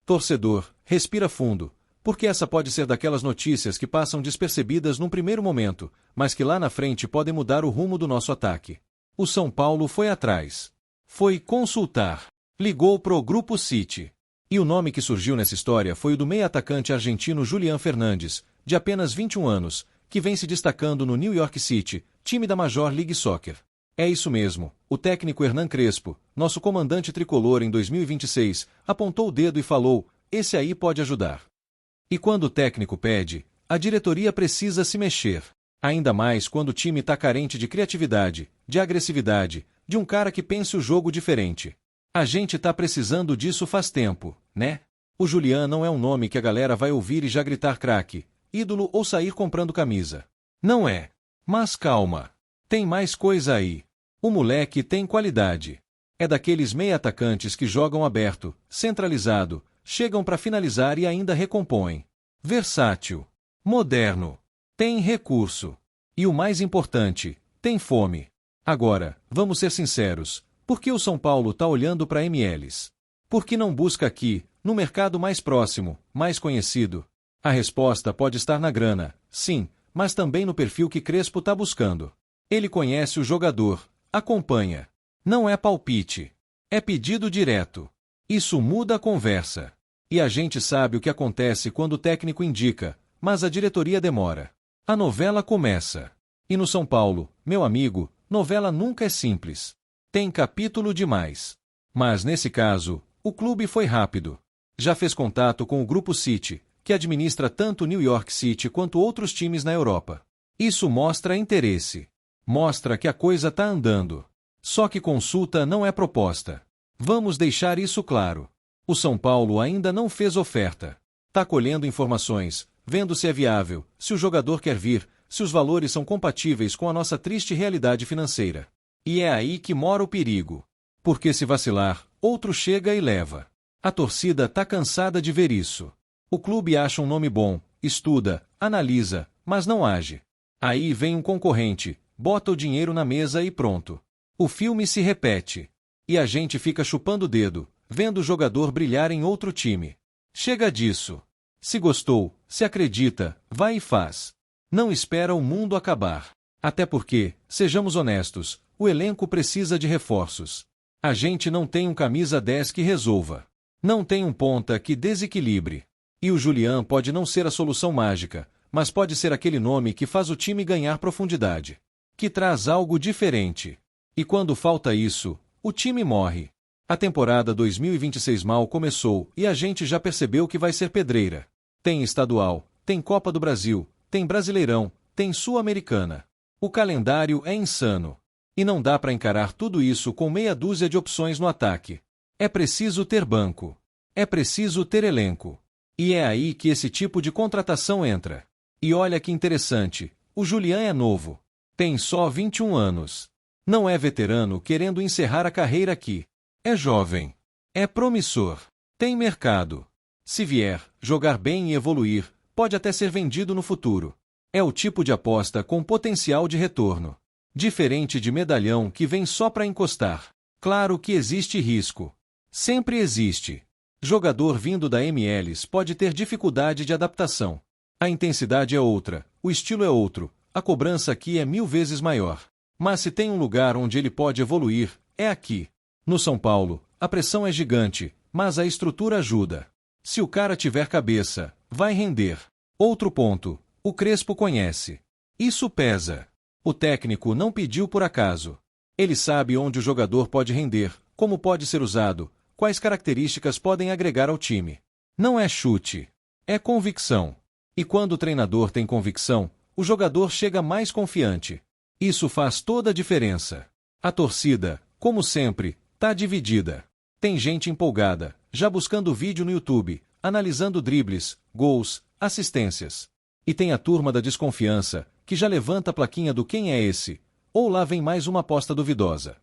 Torcedor, respira fundo, porque essa pode ser daquelas notícias que passam despercebidas num primeiro momento, mas que lá na frente podem mudar o rumo do nosso ataque. O São Paulo foi atrás. Foi consultar. Ligou pro Grupo City. E o nome que surgiu nessa história foi o do meia-atacante argentino Julián Fernandes, de apenas 21 anos, que vem se destacando no New York City, time da Major League Soccer. É isso mesmo, o técnico Hernan Crespo, nosso comandante tricolor em 2026, apontou o dedo e falou: esse aí pode ajudar. E quando o técnico pede, a diretoria precisa se mexer. Ainda mais quando o time está carente de criatividade, de agressividade, de um cara que pense o jogo diferente. A gente tá precisando disso faz tempo, né? O Julián não é um nome que a galera vai ouvir e já gritar craque, ídolo ou sair comprando camisa. Não é. Mas calma. Tem mais coisa aí. O moleque tem qualidade. É daqueles meia-atacantes que jogam aberto, centralizado, chegam para finalizar e ainda recompõem. Versátil. Moderno. Tem recurso. E o mais importante, tem fome. Agora, vamos ser sinceros, por que o São Paulo tá olhando para MLs? Por que não busca aqui, no mercado mais próximo, mais conhecido? A resposta pode estar na grana, sim, mas também no perfil que Crespo tá buscando. Ele conhece o jogador, acompanha. Não é palpite. É pedido direto. Isso muda a conversa. E a gente sabe o que acontece quando o técnico indica, mas a diretoria demora. A novela começa. E no São Paulo, meu amigo, novela nunca é simples. Tem capítulo demais. Mas nesse caso, o clube foi rápido. Já fez contato com o Grupo City, que administra tanto New York City quanto outros times na Europa. Isso mostra interesse. Mostra que a coisa tá andando. Só que consulta não é proposta. Vamos deixar isso claro. O São Paulo ainda não fez oferta. Tá colhendo informações, vendo se é viável, se o jogador quer vir, se os valores são compatíveis com a nossa triste realidade financeira. E é aí que mora o perigo. Porque se vacilar, outro chega e leva. A torcida tá cansada de ver isso. O clube acha um nome bom, estuda, analisa, mas não age. Aí vem um concorrente, bota o dinheiro na mesa e pronto. O filme se repete. E a gente fica chupando o dedo, vendo o jogador brilhar em outro time. Chega disso. Se gostou, se acredita, vai e faz. Não espera o mundo acabar. Até porque, sejamos honestos, o elenco precisa de reforços. A gente não tem um camisa 10 que resolva. Não tem um ponta que desequilibre. E o Julián pode não ser a solução mágica, mas pode ser aquele nome que faz o time ganhar profundidade. Que traz algo diferente. E quando falta isso, o time morre. A temporada 2026 mal começou e a gente já percebeu que vai ser pedreira. Tem estadual, tem Copa do Brasil, tem Brasileirão, tem Sul-Americana. O calendário é insano. E não dá para encarar tudo isso com meia dúzia de opções no ataque. É preciso ter banco. É preciso ter elenco. E é aí que esse tipo de contratação entra. E olha que interessante, o Julián é novo. Tem só 21 anos. Não é veterano querendo encerrar a carreira aqui. É jovem. É promissor. Tem mercado. Se vier, jogar bem e evoluir, pode até ser vendido no futuro. É o tipo de aposta com potencial de retorno. Diferente de medalhão que vem só para encostar. Claro que existe risco. Sempre existe. Jogador vindo da MLS pode ter dificuldade de adaptação. A intensidade é outra, o estilo é outro, a cobrança aqui é 1000 vezes maior. Mas se tem um lugar onde ele pode evoluir, é aqui. No São Paulo, a pressão é gigante, mas a estrutura ajuda. Se o cara tiver cabeça, vai render. Outro ponto, o Crespo conhece. Isso pesa. O técnico não pediu por acaso. Ele sabe onde o jogador pode render, como pode ser usado, quais características podem agregar ao time. Não é chute. É convicção. E quando o treinador tem convicção, o jogador chega mais confiante. Isso faz toda a diferença. A torcida, como sempre, tá dividida. Tem gente empolgada, já buscando vídeo no YouTube, analisando dribles, gols, assistências. E tem a turma da desconfiança, que já levanta a plaquinha do quem é esse, ou lá vem mais uma aposta duvidosa.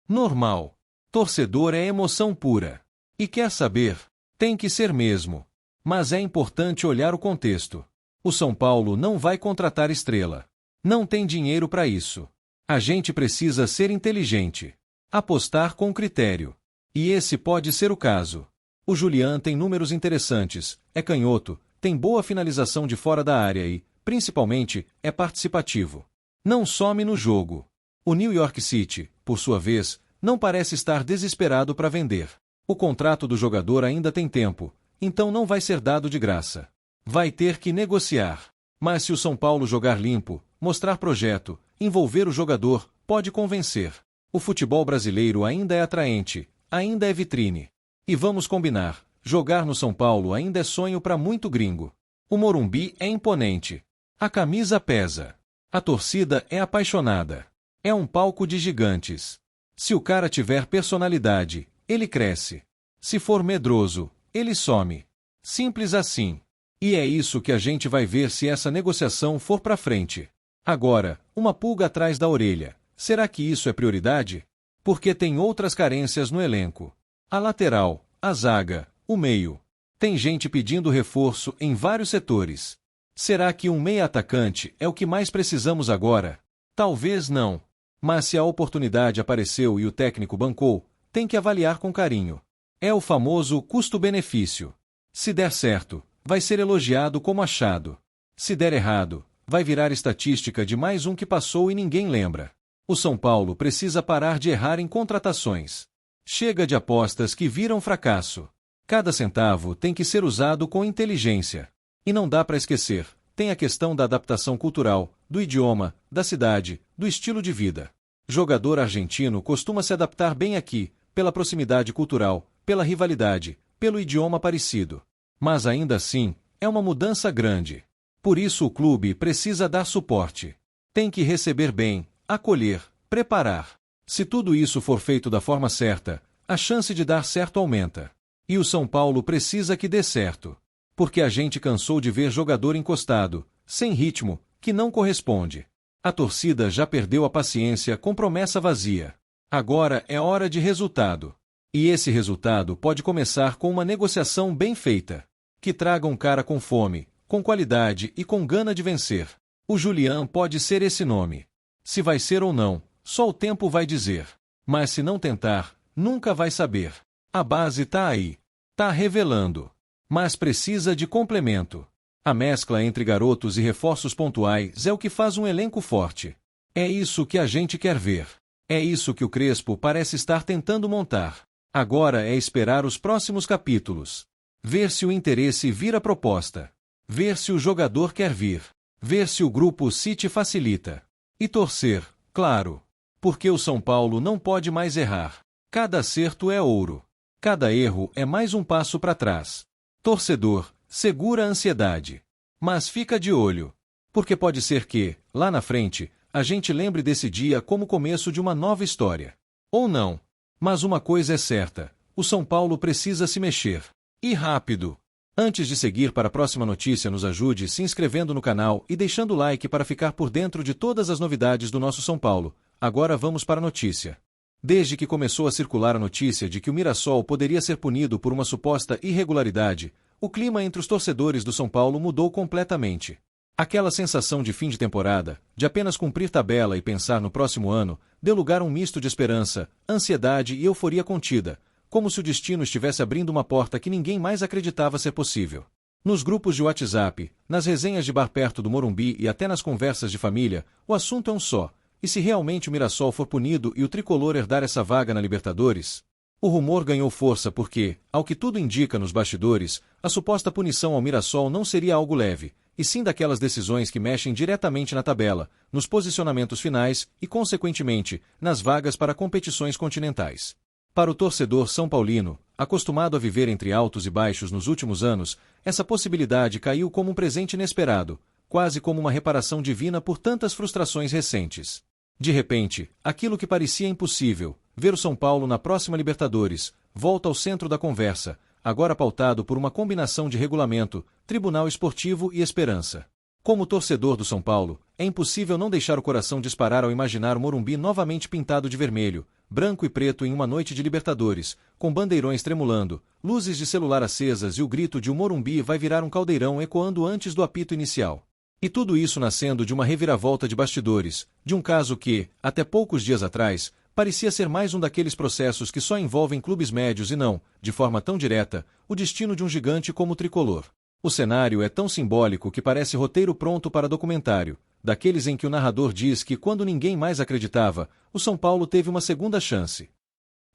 Normal. Torcedor é emoção pura. E quer saber? Tem que ser mesmo. Mas é importante olhar o contexto. O São Paulo não vai contratar estrela. Não tem dinheiro para isso. A gente precisa ser inteligente. Apostar com critério. E esse pode ser o caso. O Julián tem números interessantes, é canhoto, tem boa finalização de fora da área e, principalmente, é participativo. Não some no jogo. O New York City, por sua vez, não parece estar desesperado para vender. O contrato do jogador ainda tem tempo, então não vai ser dado de graça. Vai ter que negociar. Mas se o São Paulo jogar limpo, mostrar projeto, envolver o jogador, pode convencer. O futebol brasileiro ainda é atraente, ainda é vitrine. E vamos combinar, jogar no São Paulo ainda é sonho para muito gringo. O Morumbi é imponente. A camisa pesa. A torcida é apaixonada. É um palco de gigantes. Se o cara tiver personalidade, ele cresce. Se for medroso, ele some. Simples assim. E é isso que a gente vai ver se essa negociação for para frente. Agora, uma pulga atrás da orelha. Será que isso é prioridade? Porque tem outras carências no elenco. A lateral, a zaga, o meio. Tem gente pedindo reforço em vários setores. Será que um meia-atacante é o que mais precisamos agora? Talvez não. Mas se a oportunidade apareceu e o técnico bancou, tem que avaliar com carinho. É o famoso custo-benefício. Se der certo, vai ser elogiado como achado. Se der errado, vai virar estatística de mais um que passou e ninguém lembra. O São Paulo precisa parar de errar em contratações. Chega de apostas que viram fracasso. Cada centavo tem que ser usado com inteligência. E não dá para esquecer, tem a questão da adaptação cultural, do idioma, da cidade, do estilo de vida. Jogador argentino costuma se adaptar bem aqui, pela proximidade cultural, pela rivalidade, pelo idioma parecido. Mas ainda assim, é uma mudança grande. Por isso o clube precisa dar suporte. Tem que receber bem, acolher, preparar. Se tudo isso for feito da forma certa, a chance de dar certo aumenta. E o São Paulo precisa que dê certo. Porque a gente cansou de ver jogador encostado, sem ritmo, que não corresponde. A torcida já perdeu a paciência com promessa vazia. Agora é hora de resultado. E esse resultado pode começar com uma negociação bem feita. Que traga um cara com fome, com qualidade e com gana de vencer. O Julián pode ser esse nome. Se vai ser ou não, só o tempo vai dizer. Mas se não tentar, nunca vai saber. A base tá aí. Tá revelando. Mas precisa de complemento. A mescla entre garotos e reforços pontuais é o que faz um elenco forte. É isso que a gente quer ver. É isso que o Crespo parece estar tentando montar. Agora é esperar os próximos capítulos. Ver se o interesse vira proposta. Ver se o jogador quer vir. Ver se o grupo City facilita. E torcer, claro. Porque o São Paulo não pode mais errar. Cada acerto é ouro. Cada erro é mais um passo para trás. Torcedor, segura a ansiedade. Mas fica de olho. Porque pode ser que, lá na frente, a gente lembre desse dia como o começo de uma nova história. Ou não. Mas uma coisa é certa, o São Paulo precisa se mexer. E rápido. Antes de seguir para a próxima notícia, nos ajude se inscrevendo no canal e deixando o like para ficar por dentro de todas as novidades do nosso São Paulo. Agora vamos para a notícia. Desde que começou a circular a notícia de que o Mirassol poderia ser punido por uma suposta irregularidade, o clima entre os torcedores do São Paulo mudou completamente. Aquela sensação de fim de temporada, de apenas cumprir tabela e pensar no próximo ano, deu lugar a um misto de esperança, ansiedade e euforia contida, como se o destino estivesse abrindo uma porta que ninguém mais acreditava ser possível. Nos grupos de WhatsApp, nas resenhas de bar perto do Morumbi e até nas conversas de família, o assunto é um só. E se realmente o Mirassol for punido e o tricolor herdar essa vaga na Libertadores? O rumor ganhou força porque, ao que tudo indica nos bastidores, a suposta punição ao Mirassol não seria algo leve, e sim daquelas decisões que mexem diretamente na tabela, nos posicionamentos finais e, consequentemente, nas vagas para competições continentais. Para o torcedor são paulino, acostumado a viver entre altos e baixos nos últimos anos, essa possibilidade caiu como um presente inesperado, quase como uma reparação divina por tantas frustrações recentes. De repente, aquilo que parecia impossível, ver o São Paulo na próxima Libertadores, volta ao centro da conversa, agora pautado por uma combinação de regulamento, tribunal esportivo e esperança. Como torcedor do São Paulo, é impossível não deixar o coração disparar ao imaginar o Morumbi novamente pintado de vermelho, branco e preto em uma noite de Libertadores, com bandeirões tremulando, luzes de celular acesas e o grito de "o Morumbi vai virar um caldeirão" ecoando antes do apito inicial. E tudo isso nascendo de uma reviravolta de bastidores, de um caso que, até poucos dias atrás, Parecia ser mais um daqueles processos que só envolvem clubes médios e não, de forma tão direta, o destino de um gigante como o tricolor. O cenário é tão simbólico que parece roteiro pronto para documentário, daqueles em que o narrador diz que quando ninguém mais acreditava, o São Paulo teve uma segunda chance.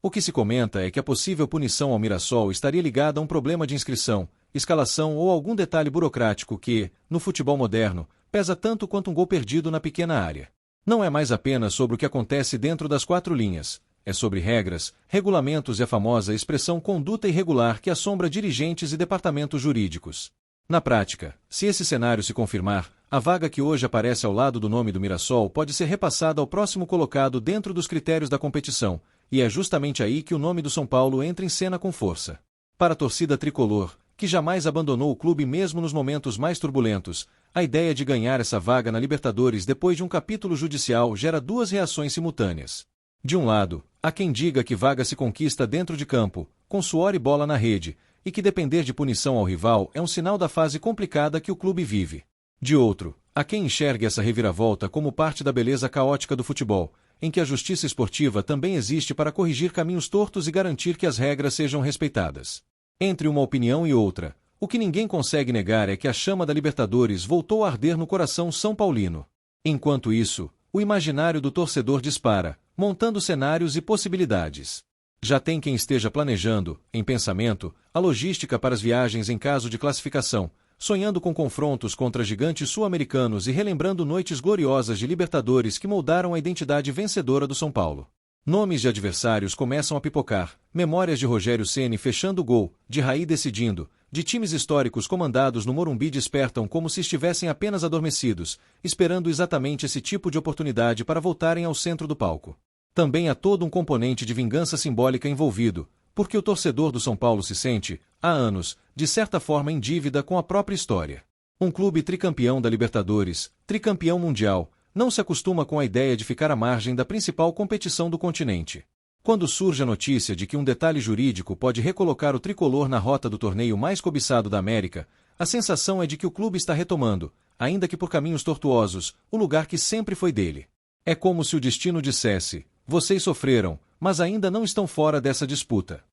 O que se comenta é que a possível punição ao Mirassol estaria ligada a um problema de inscrição, escalação ou algum detalhe burocrático que, no futebol moderno, pesa tanto quanto um gol perdido na pequena área. Não é mais apenas sobre o que acontece dentro das quatro linhas, é sobre regras, regulamentos e a famosa expressão conduta irregular que assombra dirigentes e departamentos jurídicos. Na prática, se esse cenário se confirmar, a vaga que hoje aparece ao lado do nome do Mirassol pode ser repassada ao próximo colocado dentro dos critérios da competição, e é justamente aí que o nome do São Paulo entra em cena com força. Para a torcida tricolor, que jamais abandonou o clube mesmo nos momentos mais turbulentos, a ideia de ganhar essa vaga na Libertadores depois de um capítulo judicial gera duas reações simultâneas. De um lado, há quem diga que vaga se conquista dentro de campo, com suor e bola na rede, e que depender de punição ao rival é um sinal da fase complicada que o clube vive. De outro, há quem enxergue essa reviravolta como parte da beleza caótica do futebol, em que a justiça esportiva também existe para corrigir caminhos tortos e garantir que as regras sejam respeitadas. Entre uma opinião e outra, o que ninguém consegue negar é que a chama da Libertadores voltou a arder no coração são paulino. Enquanto isso, o imaginário do torcedor dispara, montando cenários e possibilidades. Já tem quem esteja planejando, em pensamento, a logística para as viagens em caso de classificação, sonhando com confrontos contra gigantes sul-americanos e relembrando noites gloriosas de Libertadores que moldaram a identidade vencedora do São Paulo. Nomes de adversários começam a pipocar, memórias de Rogério Ceni fechando o gol, de Raí decidindo, de times históricos comandados no Morumbi despertam como se estivessem apenas adormecidos, esperando exatamente esse tipo de oportunidade para voltarem ao centro do palco. Também há todo um componente de vingança simbólica envolvido, porque o torcedor do São Paulo se sente, há anos, de certa forma em dívida com a própria história. Um clube tricampeão da Libertadores, tricampeão mundial, não se acostuma com a ideia de ficar à margem da principal competição do continente. Quando surge a notícia de que um detalhe jurídico pode recolocar o tricolor na rota do torneio mais cobiçado da América, a sensação é de que o clube está retomando, ainda que por caminhos tortuosos, o lugar que sempre foi dele. É como se o destino dissesse: vocês sofreram, mas ainda não estão fora dessa disputa.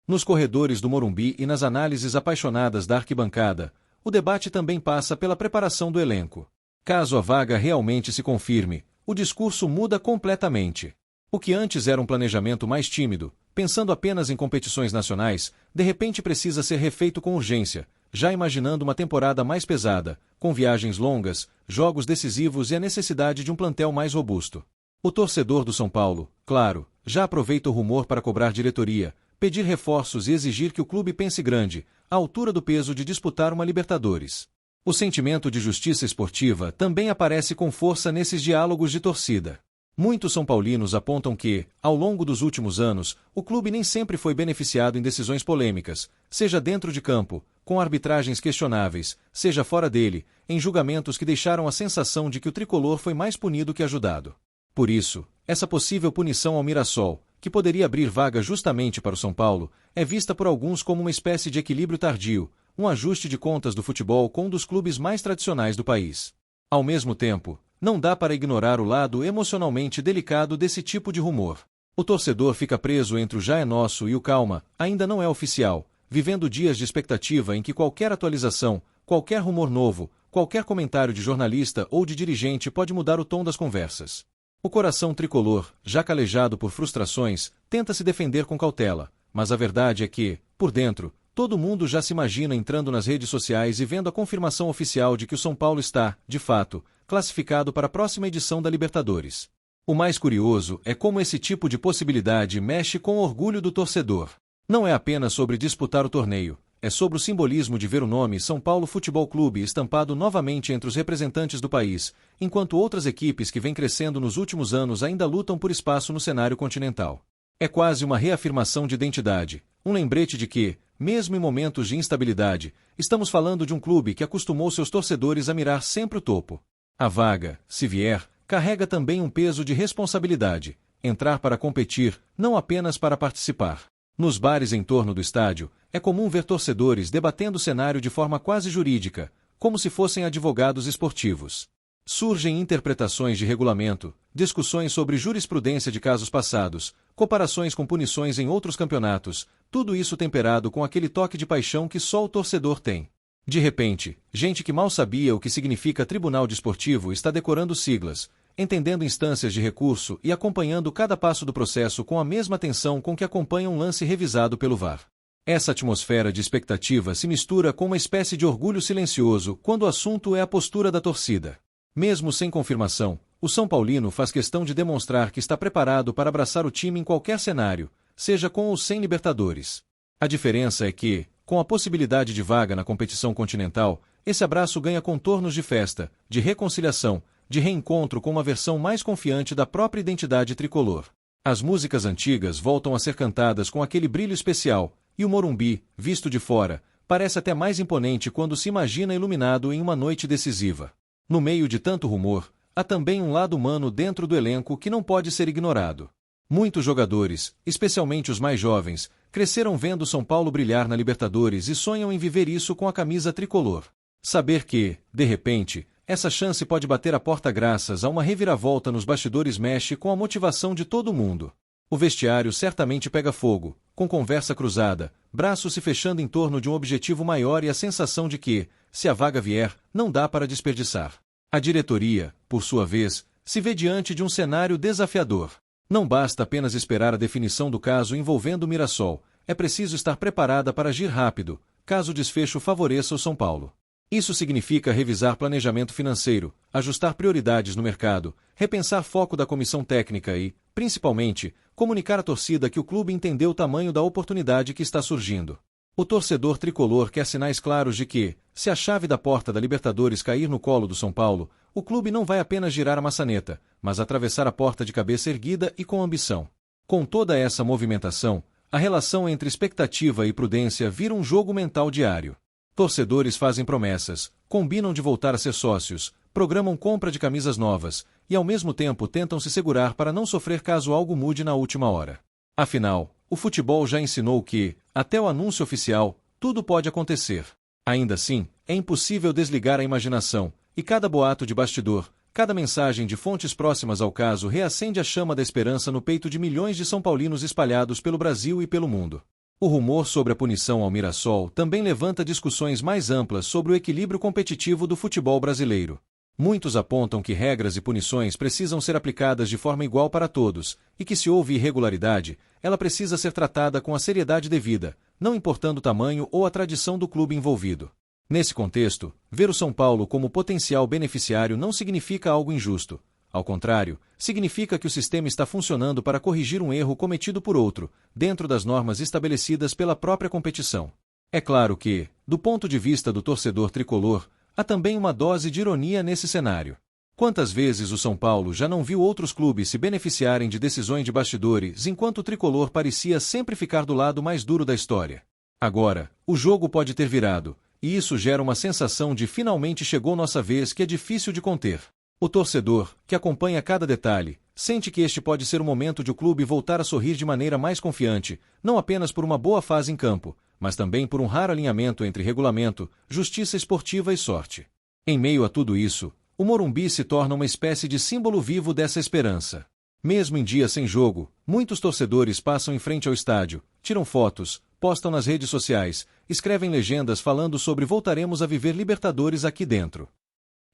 Nos corredores do Morumbi e nas análises apaixonadas da arquibancada, o debate também passa pela preparação do elenco. Caso a vaga realmente se confirme, o discurso muda completamente. O que antes era um planejamento mais tímido, pensando apenas em competições nacionais, de repente precisa ser refeito com urgência, já imaginando uma temporada mais pesada, com viagens longas, jogos decisivos e a necessidade de um plantel mais robusto. O torcedor do São Paulo, claro, já aproveita o rumor para cobrar diretoria, pedir reforços e exigir que o clube pense grande, à altura do peso de disputar uma Libertadores. O sentimento de justiça esportiva também aparece com força nesses diálogos de torcida. Muitos são paulinos apontam que, ao longo dos últimos anos, o clube nem sempre foi beneficiado em decisões polêmicas, seja dentro de campo, com arbitragens questionáveis, seja fora dele, em julgamentos que deixaram a sensação de que o tricolor foi mais punido que ajudado. Por isso, essa possível punição ao Mirassol, que poderia abrir vaga justamente para o São Paulo, é vista por alguns como uma espécie de equilíbrio tardio, um ajuste de contas do futebol com um dos clubes mais tradicionais do país. Ao mesmo tempo, não dá para ignorar o lado emocionalmente delicado desse tipo de rumor. O torcedor fica preso entre o já é nosso e o calma, ainda não é oficial, vivendo dias de expectativa em que qualquer atualização, qualquer rumor novo, qualquer comentário de jornalista ou de dirigente pode mudar o tom das conversas. O coração tricolor, já calejado por frustrações, tenta se defender com cautela, mas a verdade é que, por dentro, todo mundo já se imagina entrando nas redes sociais e vendo a confirmação oficial de que o São Paulo está, de fato, classificado para a próxima edição da Libertadores. O mais curioso é como esse tipo de possibilidade mexe com o orgulho do torcedor. Não é apenas sobre disputar o torneio, é sobre o simbolismo de ver o nome São Paulo Futebol Clube estampado novamente entre os representantes do país, enquanto outras equipes que vêm crescendo nos últimos anos ainda lutam por espaço no cenário continental. É quase uma reafirmação de identidade, um lembrete de que, mesmo em momentos de instabilidade, estamos falando de um clube que acostumou seus torcedores a mirar sempre o topo. A vaga, se vier, carrega também um peso de responsabilidade, entrar para competir, não apenas para participar. Nos bares em torno do estádio, é comum ver torcedores debatendo o cenário de forma quase jurídica, como se fossem advogados esportivos. Surgem interpretações de regulamento, discussões sobre jurisprudência de casos passados, comparações com punições em outros campeonatos, tudo isso temperado com aquele toque de paixão que só o torcedor tem. De repente, gente que mal sabia o que significa Tribunal Desportivo está decorando siglas, entendendo instâncias de recurso e acompanhando cada passo do processo com a mesma atenção com que acompanha um lance revisado pelo VAR. Essa atmosfera de expectativa se mistura com uma espécie de orgulho silencioso quando o assunto é a postura da torcida. Mesmo sem confirmação, o São Paulino faz questão de demonstrar que está preparado para abraçar o time em qualquer cenário, seja com ou sem Libertadores. A diferença é que, com a possibilidade de vaga na competição continental, esse abraço ganha contornos de festa, de reconciliação, de reencontro com uma versão mais confiante da própria identidade tricolor. As músicas antigas voltam a ser cantadas com aquele brilho especial, e o Morumbi, visto de fora, parece até mais imponente quando se imagina iluminado em uma noite decisiva. No meio de tanto rumor, há também um lado humano dentro do elenco que não pode ser ignorado. Muitos jogadores, especialmente os mais jovens, cresceram vendo São Paulo brilhar na Libertadores e sonham em viver isso com a camisa tricolor. Saber que, de repente, essa chance pode bater a porta graças a uma reviravolta nos bastidores mexe com a motivação de todo mundo. O vestiário certamente pega fogo, com conversa cruzada, braços se fechando em torno de um objetivo maior e a sensação de que, se a vaga vier, não dá para desperdiçar. A diretoria, por sua vez, se vê diante de um cenário desafiador. Não basta apenas esperar a definição do caso envolvendo o Mirassol, é preciso estar preparada para agir rápido, caso o desfecho favoreça o São Paulo. Isso significa revisar planejamento financeiro, ajustar prioridades no mercado, repensar foco da comissão técnica e, principalmente, comunicar à torcida que o clube entendeu o tamanho da oportunidade que está surgindo. O torcedor tricolor quer sinais claros de que, se a chave da porta da Libertadores cair no colo do São Paulo, o clube não vai apenas girar a maçaneta, mas atravessar a porta de cabeça erguida e com ambição. Com toda essa movimentação, a relação entre expectativa e prudência vira um jogo mental diário. Torcedores fazem promessas, combinam de voltar a ser sócios, programam compra de camisas novas e ao mesmo tempo tentam se segurar para não sofrer caso algo mude na última hora. Afinal, o futebol já ensinou que, até o anúncio oficial, tudo pode acontecer. Ainda assim, é impossível desligar a imaginação, e cada boato de bastidor, cada mensagem de fontes próximas ao caso reacende a chama da esperança no peito de milhões de São Paulinos espalhados pelo Brasil e pelo mundo. O rumor sobre a punição ao Mirassol também levanta discussões mais amplas sobre o equilíbrio competitivo do futebol brasileiro. Muitos apontam que regras e punições precisam ser aplicadas de forma igual para todos, e que se houve irregularidade, ela precisa ser tratada com a seriedade devida, não importando o tamanho ou a tradição do clube envolvido. Nesse contexto, ver o São Paulo como potencial beneficiário não significa algo injusto. Ao contrário, significa que o sistema está funcionando para corrigir um erro cometido por outro, dentro das normas estabelecidas pela própria competição. É claro que, do ponto de vista do torcedor tricolor, há também uma dose de ironia nesse cenário. Quantas vezes o São Paulo já não viu outros clubes se beneficiarem de decisões de bastidores enquanto o tricolor parecia sempre ficar do lado mais duro da história? Agora, o jogo pode ter virado, e isso gera uma sensação de finalmente chegou nossa vez que é difícil de conter. O torcedor, que acompanha cada detalhe, sente que este pode ser o momento de o clube voltar a sorrir de maneira mais confiante, não apenas por uma boa fase em campo, mas também por um raro alinhamento entre regulamento, justiça esportiva e sorte. Em meio a tudo isso, o Morumbi se torna uma espécie de símbolo vivo dessa esperança. Mesmo em dias sem jogo, muitos torcedores passam em frente ao estádio, tiram fotos, postam nas redes sociais, escrevem legendas falando sobre voltaremos a viver Libertadores aqui dentro.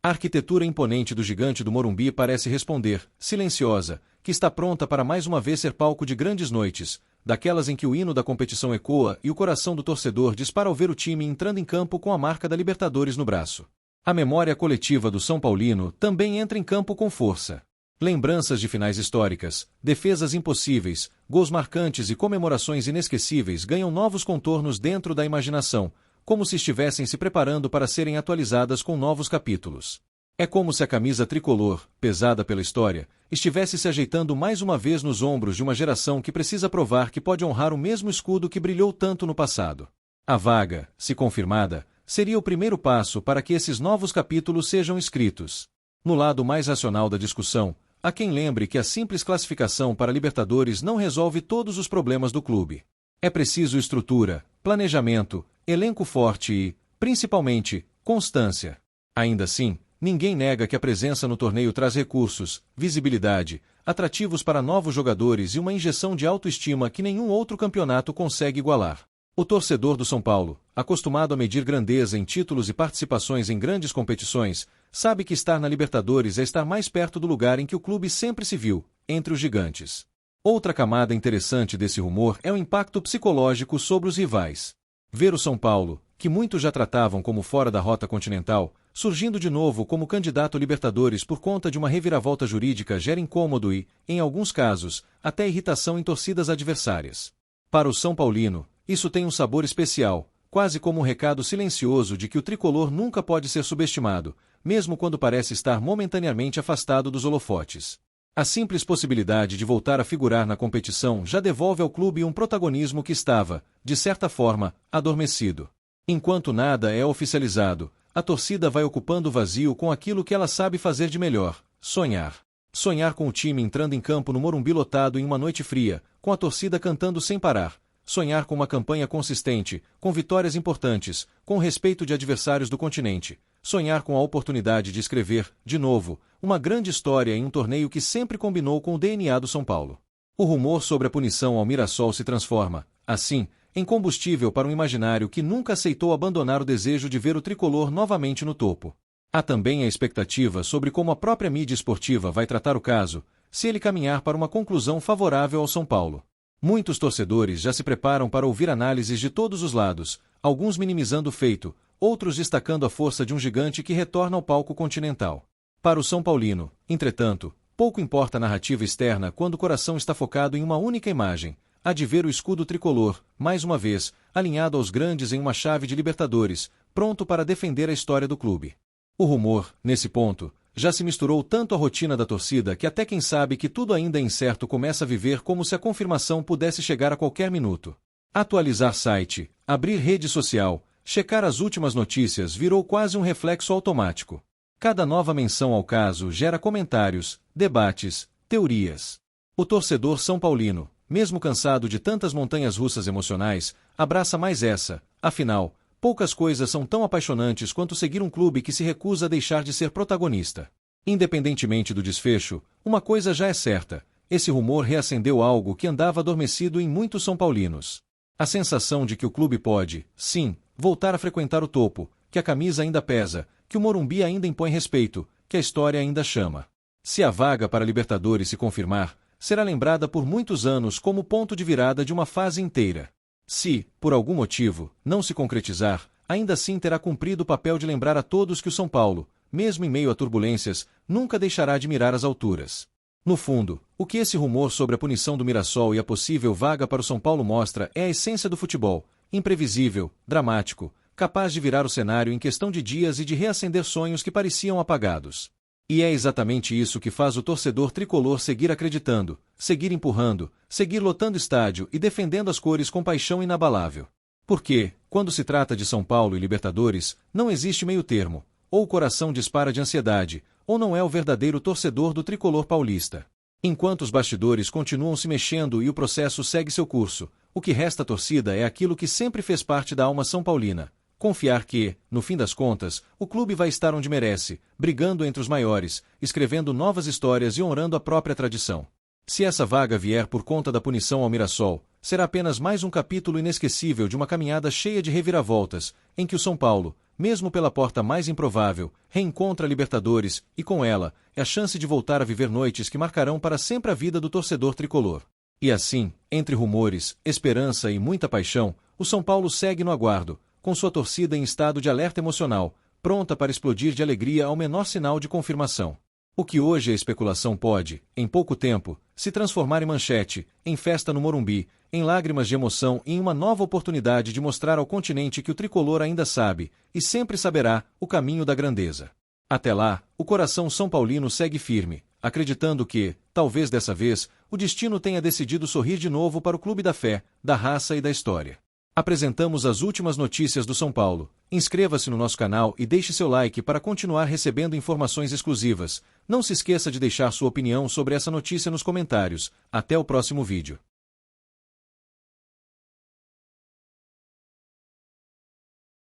A arquitetura imponente do gigante do Morumbi parece responder, silenciosa, que está pronta para mais uma vez ser palco de grandes noites, daquelas em que o hino da competição ecoa e o coração do torcedor dispara ao ver o time entrando em campo com a marca da Libertadores no braço. A memória coletiva do São Paulino também entra em campo com força. Lembranças de finais históricas, defesas impossíveis, gols marcantes e comemorações inesquecíveis ganham novos contornos dentro da imaginação, como se estivessem se preparando para serem atualizadas com novos capítulos. É como se a camisa tricolor, pesada pela história, estivesse se ajeitando mais uma vez nos ombros de uma geração que precisa provar que pode honrar o mesmo escudo que brilhou tanto no passado. A vaga, se confirmada, seria o primeiro passo para que esses novos capítulos sejam escritos. No lado mais racional da discussão, há quem lembre que a simples classificação para a Libertadores não resolve todos os problemas do clube. É preciso estrutura, planejamento, elenco forte e, principalmente, constância. Ainda assim, ninguém nega que a presença no torneio traz recursos, visibilidade, atrativos para novos jogadores e uma injeção de autoestima que nenhum outro campeonato consegue igualar. O torcedor do São Paulo, acostumado a medir grandeza em títulos e participações em grandes competições, sabe que estar na Libertadores é estar mais perto do lugar em que o clube sempre se viu, entre os gigantes. Outra camada interessante desse rumor é o impacto psicológico sobre os rivais. Ver o São Paulo, que muitos já tratavam como fora da rota continental, surgindo de novo como candidato a Libertadores por conta de uma reviravolta jurídica gera incômodo e, em alguns casos, até irritação em torcidas adversárias. Para o São Paulino, isso tem um sabor especial, quase como um recado silencioso de que o tricolor nunca pode ser subestimado, mesmo quando parece estar momentaneamente afastado dos holofotes. A simples possibilidade de voltar a figurar na competição já devolve ao clube um protagonismo que estava, de certa forma, adormecido. Enquanto nada é oficializado, a torcida vai ocupando o vazio com aquilo que ela sabe fazer de melhor: sonhar. Sonhar com o time entrando em campo no Morumbi lotado em uma noite fria, com a torcida cantando sem parar. Sonhar com uma campanha consistente, com vitórias importantes, com o respeito de adversários do continente. Sonhar com a oportunidade de escrever, de novo, uma grande história em um torneio que sempre combinou com o DNA do São Paulo. O rumor sobre a punição ao Mirassol se transforma, assim, em combustível para um imaginário que nunca aceitou abandonar o desejo de ver o tricolor novamente no topo. Há também a expectativa sobre como a própria mídia esportiva vai tratar o caso, se ele caminhar para uma conclusão favorável ao São Paulo. Muitos torcedores já se preparam para ouvir análises de todos os lados, alguns minimizando o feito, outros destacando a força de um gigante que retorna ao palco continental. Para o São Paulino, entretanto, pouco importa a narrativa externa quando o coração está focado em uma única imagem: a de ver o escudo tricolor, mais uma vez, alinhado aos grandes em uma chave de Libertadores, pronto para defender a história do clube. O rumor, nesse ponto, já se misturou tanto à rotina da torcida que até quem sabe que tudo ainda é incerto começa a viver como se a confirmação pudesse chegar a qualquer minuto. Atualizar site, abrir rede social, checar as últimas notícias virou quase um reflexo automático. Cada nova menção ao caso gera comentários, debates, teorias. O torcedor são paulino, mesmo cansado de tantas montanhas russas emocionais, abraça mais essa: afinal, poucas coisas são tão apaixonantes quanto seguir um clube que se recusa a deixar de ser protagonista. Independentemente do desfecho, uma coisa já é certa: esse rumor reacendeu algo que andava adormecido em muitos são paulinos. A sensação de que o clube pode, sim, voltar a frequentar o topo, que a camisa ainda pesa, que o Morumbi ainda impõe respeito, que a história ainda chama. Se a vaga para a Libertadores se confirmar, será lembrada por muitos anos como ponto de virada de uma fase inteira. Se, por algum motivo, não se concretizar, ainda assim terá cumprido o papel de lembrar a todos que o São Paulo, mesmo em meio a turbulências, nunca deixará de mirar as alturas. No fundo, o que esse rumor sobre a punição do Mirassol e a possível vaga para o São Paulo mostra é a essência do futebol: imprevisível, dramático, capaz de virar o cenário em questão de dias e de reacender sonhos que pareciam apagados. E é exatamente isso que faz o torcedor tricolor seguir acreditando, seguir empurrando, seguir lotando estádio e defendendo as cores com paixão inabalável. Porque, quando se trata de São Paulo e Libertadores, não existe meio termo: ou o coração dispara de ansiedade, ou não é o verdadeiro torcedor do tricolor paulista. Enquanto os bastidores continuam se mexendo e o processo segue seu curso, o que resta à torcida é aquilo que sempre fez parte da alma são paulina: confiar que, no fim das contas, o clube vai estar onde merece, brigando entre os maiores, escrevendo novas histórias e honrando a própria tradição. Se essa vaga vier por conta da punição ao Mirassol, será apenas mais um capítulo inesquecível de uma caminhada cheia de reviravoltas, em que o São Paulo, mesmo pela porta mais improvável, reencontra a Libertadores e, com ela, é a chance de voltar a viver noites que marcarão para sempre a vida do torcedor tricolor. E assim, entre rumores, esperança e muita paixão, o São Paulo segue no aguardo, com sua torcida em estado de alerta emocional, pronta para explodir de alegria ao menor sinal de confirmação. O que hoje é especulação pode, em pouco tempo, se transformar em manchete, em festa no Morumbi, em lágrimas de emoção e em uma nova oportunidade de mostrar ao continente que o tricolor ainda sabe, e sempre saberá, o caminho da grandeza. Até lá, o coração são paulino segue firme, acreditando que, talvez dessa vez, o destino tenha decidido sorrir de novo para o clube da fé, da raça e da história. Apresentamos as últimas notícias do São Paulo. Inscreva-se no nosso canal e deixe seu like para continuar recebendo informações exclusivas. Não se esqueça de deixar sua opinião sobre essa notícia nos comentários. Até o próximo vídeo.